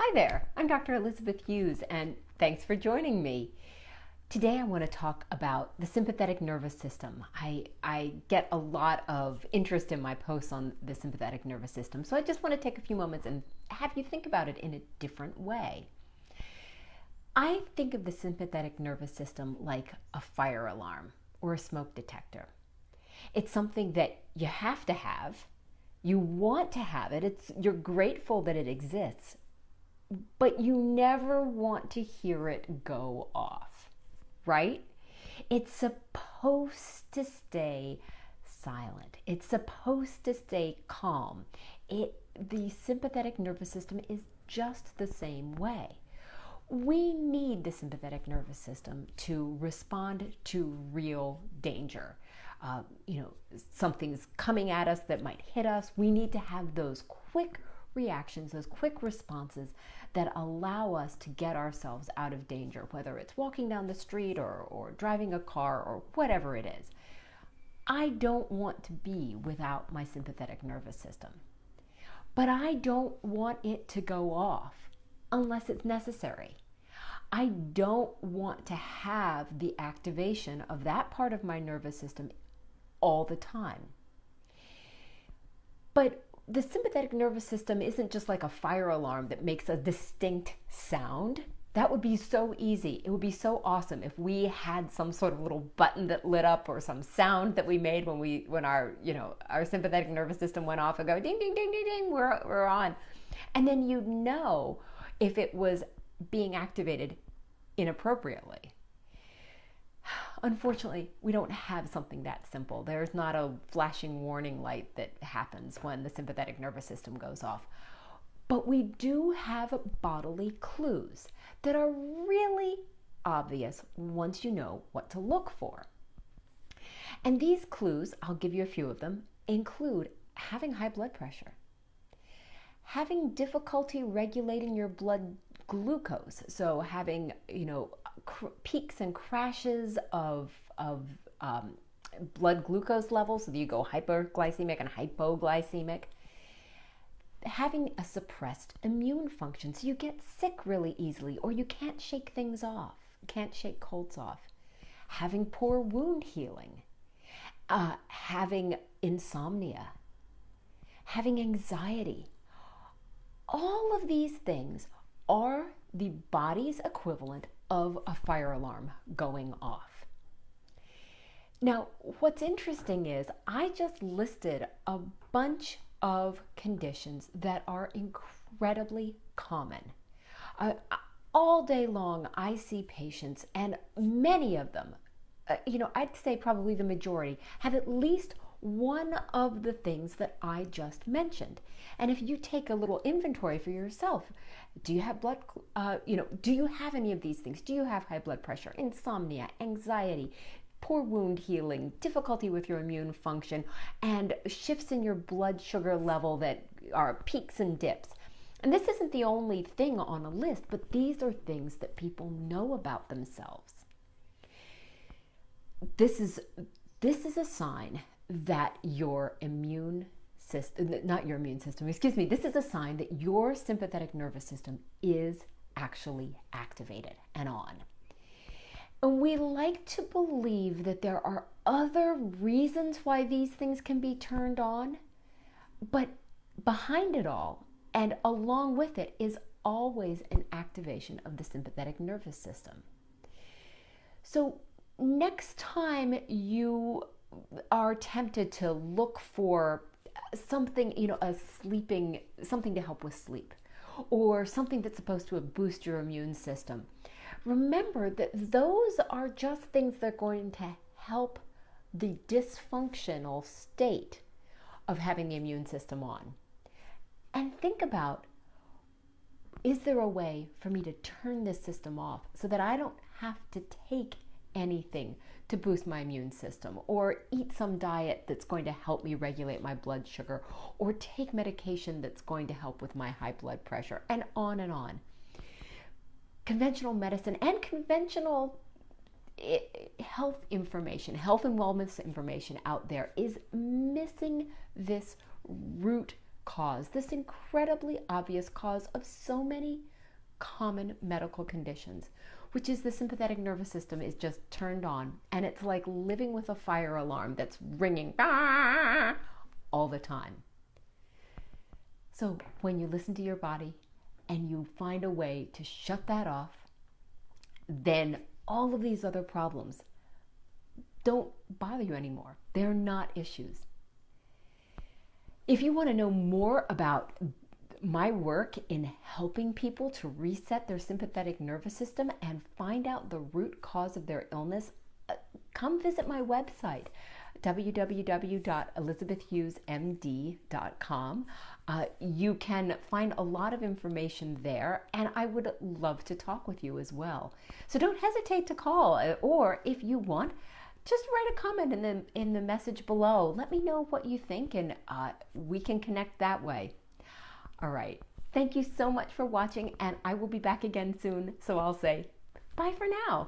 Hi there, I'm Dr. Elizabeth Hughes, and thanks for joining me. Today I want to talk about the sympathetic nervous system. I get a lot of interest in my posts on the sympathetic nervous system, so I just want to take a few moments and have you think about it in a different way. I think of the sympathetic nervous system like a fire alarm or a smoke detector. It's something that you have to have, you want to have it, you're grateful that it exists, but you never want to hear it go off, right? It's supposed to stay silent. It's supposed to stay calm. The sympathetic nervous system is just the same way. We need the sympathetic nervous system to respond to real danger. Something's coming at us that might hit us. We need to have those quick reactions, those quick responses that allow us to get ourselves out of danger, whether it's walking down the street or driving a car or whatever it is. I don't want to be without my sympathetic nervous system, but I don't want it to go off unless it's necessary. I don't want to have the activation of that part of my nervous system all the time. But the sympathetic nervous system isn't just like a fire alarm that makes a distinct sound. That would be so easy. It would be so awesome if we had some sort of little button that lit up or some sound that we made when our sympathetic nervous system went off and go ding ding ding ding ding, we're on. And then you'd know if it was being activated inappropriately. Unfortunately, we don't have something that simple. There's not a flashing warning light that happens when the sympathetic nervous system goes off. But we do have bodily clues that are really obvious once you know what to look for. And these clues, I'll give you a few of them, include having high blood pressure, having difficulty regulating your blood glucose, so having peaks and crashes of blood glucose levels, so that you go hyperglycemic and hypoglycemic, having a suppressed immune function, so you get sick really easily or you can't shake things off, can't shake colds off, having poor wound healing, having insomnia, having anxiety. All of these things are the body's equivalent of a fire alarm going off. Now, what's interesting is I just listed a bunch of conditions that are incredibly common. All day long, I see patients, and many of them, I'd say probably the majority, have at least one of the things that I just mentioned. And if you take a little inventory for yourself, do you have do you have any of these things? Do you have high blood pressure, insomnia, anxiety, poor wound healing, difficulty with your immune function, and shifts in your blood sugar level that are peaks and dips? And this isn't the only thing on a list, but these are things that people know about themselves. This is a sign that your immune system, not your immune system, this is a sign that your sympathetic nervous system is actually activated and on. And we like to believe that there are other reasons why these things can be turned on, but behind it all and along with it is always an activation of the sympathetic nervous system. So next time you are tempted to look for something, something to help with sleep, or something that's supposed to boost your immune system, remember that those are just things that are going to help the dysfunctional state of having the immune system on. And think about, is there a way for me to turn this system off so that I don't have to take anything to boost my immune system, or eat some diet that's going to help me regulate my blood sugar, or take medication that's going to help with my high blood pressure, and on and on. Conventional medicine and conventional health information, health and wellness information out there is missing this root cause, this incredibly obvious cause of so many common medical conditions, which is the sympathetic nervous system is just turned on, and it's like living with a fire alarm that's ringing all the time. So when you listen to your body and you find a way to shut that off, then all of these other problems don't bother you anymore. They're not issues. If you want to know more about my work in helping people to reset their sympathetic nervous system and find out the root cause of their illness, come visit my website, www.elizabethhughesmd.com. You can find a lot of information there, and I would love to talk with you as well. So don't hesitate to call, or if you want, just write a comment in the message below. Let me know what you think, and we can connect that way. All right. Thank you so much for watching, and I will be back again soon. So I'll say bye for now.